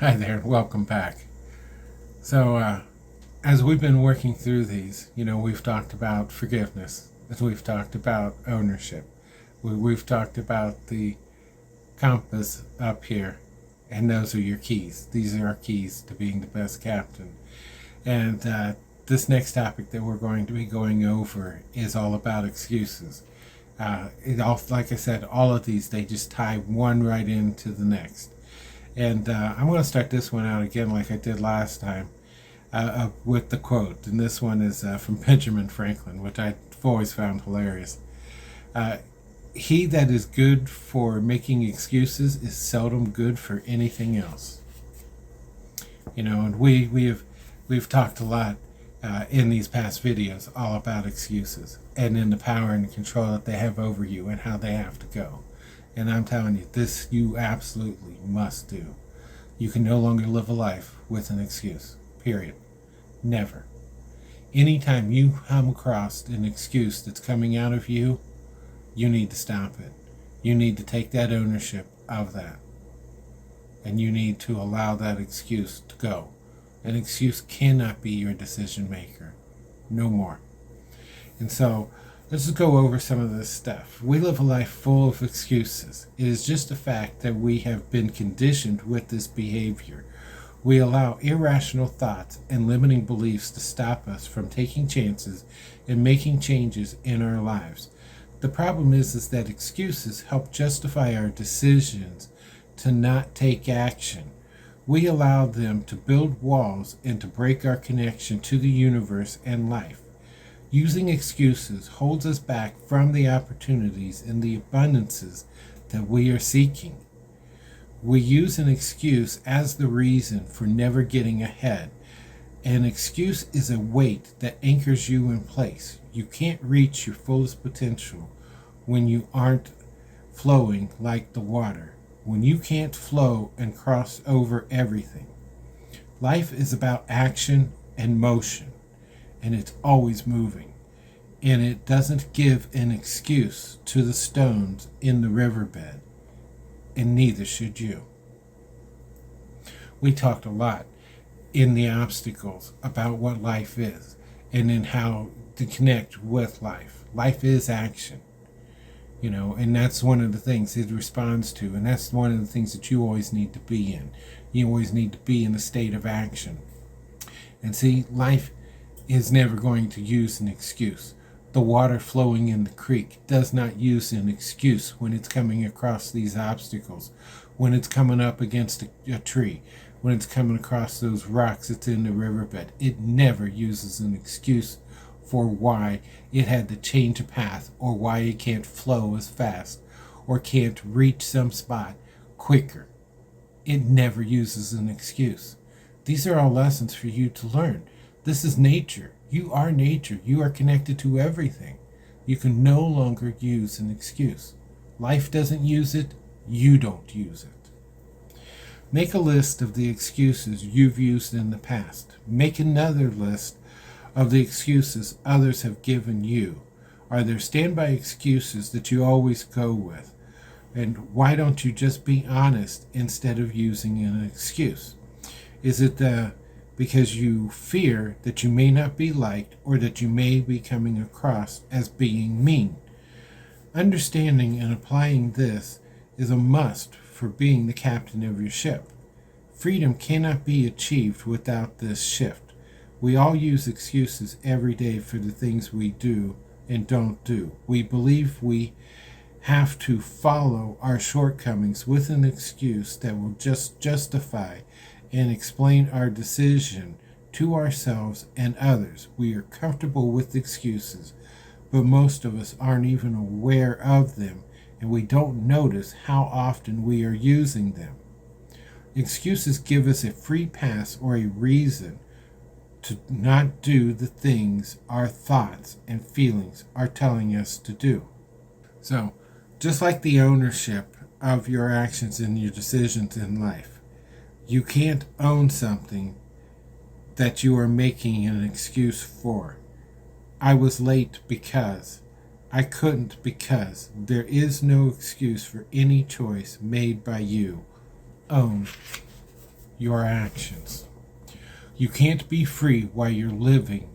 Hi there, and welcome back. So, as we've been working through these, we've talked about forgiveness, as we've talked about ownership, we've talked about the compass up here, and those are your keys. These are our keys to being the best captain. And this next topic that we're going to be going over is all about excuses. Like I said, all of these, they just tie one right into the next. And I'm going to start this one out again like I did last time with the quote. And this one is from Benjamin Franklin, which I've always found hilarious. Uh, he that is good for making excuses is seldom good for anything else. And we've talked a lot in these past videos all about excuses and in the power and the control that they have over you and how they have to go. And I'm telling you, this you absolutely must do. You can no longer live a life with an excuse. Period. Never. Anytime you come across an excuse that's coming out of you, you need to stop it. You need to take that ownership of that. And you need to allow that excuse to go. An excuse cannot be your decision maker. No more. And so, let's just go over some of this stuff. We live a life full of excuses. It is just a fact that we have been conditioned with this behavior. We allow irrational thoughts and limiting beliefs to stop us from taking chances and making changes in our lives. The problem is that excuses help justify our decisions to not take action. We allow them to build walls and to break our connection to the universe and life. Using excuses holds us back from the opportunities and the abundances that we are seeking. We use an excuse as the reason for never getting ahead. An excuse is a weight that anchors you in place. You can't reach your fullest potential when you aren't flowing like the water, when you can't flow and cross over everything. Life is about action and motion, and it's always moving. And it doesn't give an excuse to the stones in the riverbed, and neither should you. We talked a lot in the obstacles about what life is and in how to connect with life. Life is action, and that's one of the things it responds to, and that's one of the things that you always need to be in. You always need to be in a state of action. And see, life is never going to use an excuse. The water flowing in the creek does not use an excuse when it's coming across these obstacles, when it's coming up against a tree, when it's coming across those rocks that's in the riverbed. It never uses an excuse for why it had to change a path or why it can't flow as fast or can't reach some spot quicker. It never uses an excuse. These are all lessons for you to learn. This is nature. You are nature. You are connected to everything. You can no longer use an excuse. Life doesn't use it. You don't use it. Make a list of the excuses you've used in the past. Make another list of the excuses others have given you. Are there standby excuses that you always go with? And why don't you just be honest instead of using an excuse? Is it because you fear that you may not be liked or that you may be coming across as being mean? Understanding and applying this is a must for being the captain of your ship. Freedom cannot be achieved without this shift. We all use excuses every day for the things we do and don't do. We believe we have to follow our shortcomings with an excuse that will just justify and explain our decision to ourselves and others. We are comfortable with excuses, but most of us aren't even aware of them, and we don't notice how often we are using them. Excuses give us a free pass or a reason to not do the things our thoughts and feelings are telling us to do. So, just like the ownership of your actions and your decisions in life, you can't own something that you are making an excuse for. I was late because. I couldn't because. There is no excuse for any choice made by you. Own your actions. You can't be free while you're living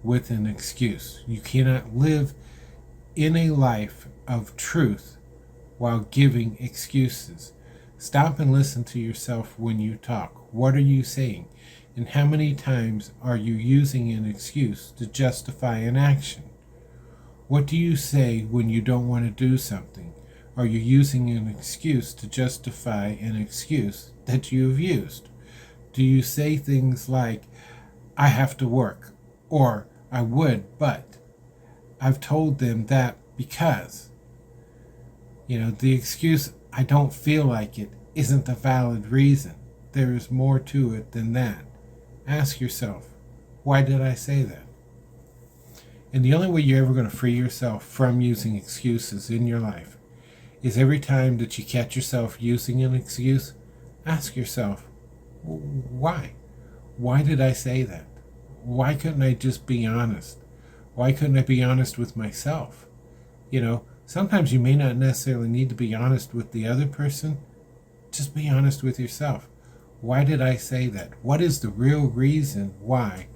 with an excuse. You cannot live in a life of truth while giving excuses. Stop and listen to yourself when you talk. What are you saying? And how many times are you using an excuse to justify an action? What do you say when you don't want to do something? Are you using an excuse to justify an excuse that you have used? Do you say things like, I have to work, or I would, but I've told them that because, the excuse, I don't feel like it, isn't the valid reason. There is more to it than that. Ask yourself, why did I say that? And the only way you're ever going to free yourself from using excuses in your life is every time that you catch yourself using an excuse, ask yourself, why? Why did I say that? Why couldn't I just be honest? Why couldn't I be honest with myself? Sometimes you may not necessarily need to be honest with the other person. Just be honest with yourself. Why did I say that? What is the real reason why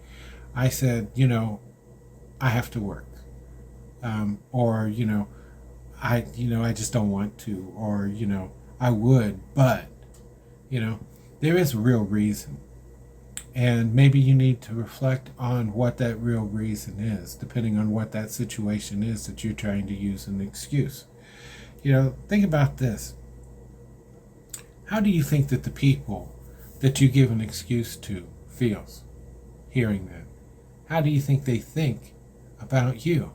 I said, I have to work? Or, I just don't want to. Or, I would, but, there is a real reason. And maybe you need to reflect on what that real reason is, depending on what that situation is that you're trying to use an excuse. Think about this. How do you think that the people that you give an excuse to feels hearing that? How do you think they think about you?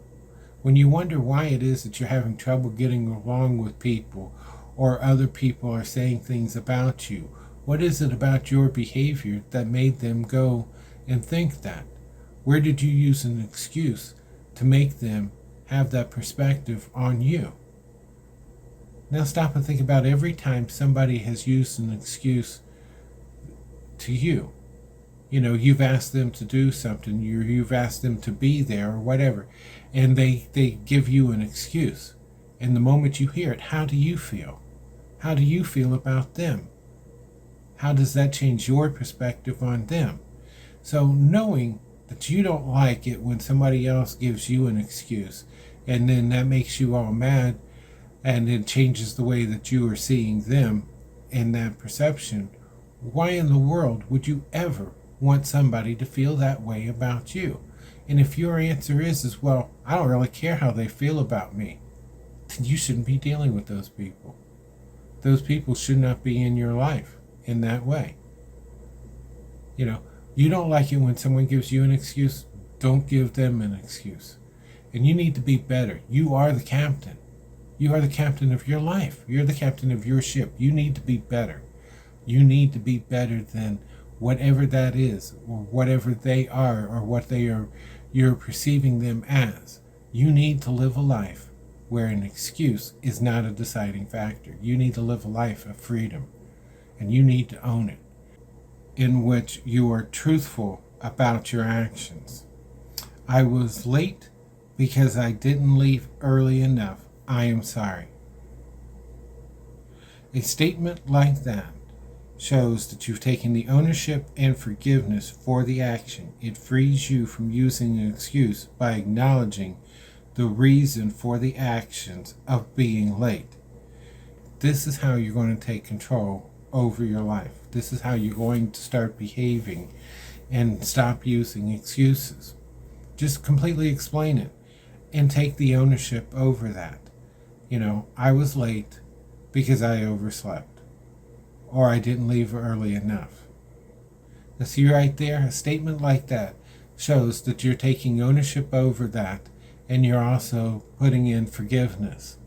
When you wonder why it is that you're having trouble getting along with people, or other people are saying things about you, what is it about your behavior that made them go and think that? Where did you use an excuse to make them have that perspective on you? Now stop and think about every time somebody has used an excuse to you. You've asked them to do something, you've asked them to be there or whatever, and they give you an excuse. And the moment you hear it, how do you feel? How do you feel about them? How does that change your perspective on them? So knowing that you don't like it when somebody else gives you an excuse, and then that makes you all mad, and it changes the way that you are seeing them and that perception, why in the world would you ever want somebody to feel that way about you? And if your answer is, well, I don't really care how they feel about me, then you shouldn't be dealing with those people. Those people should not be in your life in that way. You don't like it when someone gives you an excuse, don't give them an excuse. And you need to be better. You are the captain. You are the captain of your life. You're the captain of your ship. You need to be better. You need to be better than whatever that is, or whatever they are, or what you're perceiving them as. You need to live a life where an excuse is not a deciding factor. You need to live a life of freedom. And you need to own it, in which you are truthful about your actions. I was late because I didn't leave early enough. I am sorry. A statement like that shows that you've taken the ownership and forgiveness for the action. It frees you from using an excuse by acknowledging the reason for the actions of being late. This is how you're going to take control over your life. This is how you're going to start behaving and stop using excuses. Just completely explain it and take the ownership over that. I was late because I overslept, or I didn't leave early enough. Now see right there, a statement like that shows that you're taking ownership over that, and you're also putting in forgiveness.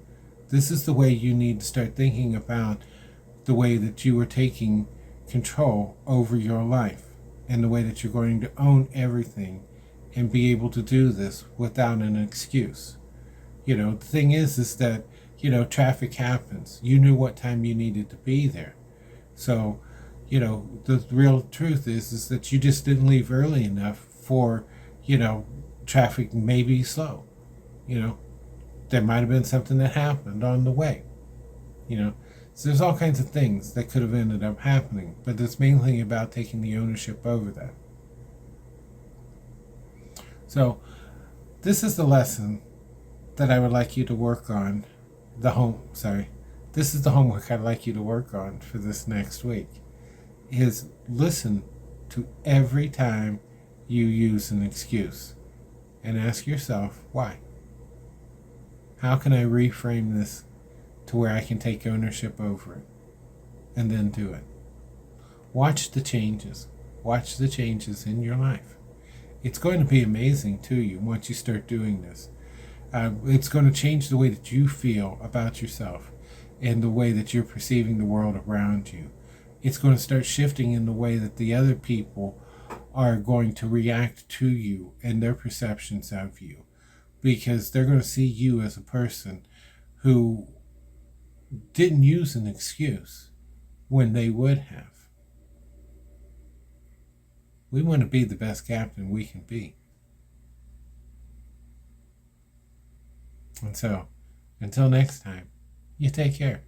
This is the way you need to start thinking about the way that you are taking control over your life, and the way that you're going to own everything and be able to do this without an excuse. The thing is that, traffic happens. You knew what time you needed to be there. So, the real truth is that you just didn't leave early enough for, traffic may be slow. There might have been something that happened on the way. So there's all kinds of things that could have ended up happening, but it's mainly about taking the ownership over that. So this is the lesson that I would like you to work on. This is the homework I'd like you to work on for this next week. Is listen to every time you use an excuse and ask yourself why. How can I reframe this to where I can take ownership over it? And then do it. Watch the changes. Watch the changes in your life. It's going to be amazing to you once you start doing this. It's going to change the way that you feel about yourself and the way that you're perceiving the world around you. It's going to start shifting in the way that the other people are going to react to you and their perceptions of you, because they're going to see you as a person who didn't use an excuse when they would have. We want to be the best captain we can be. And so, until next time, you take care.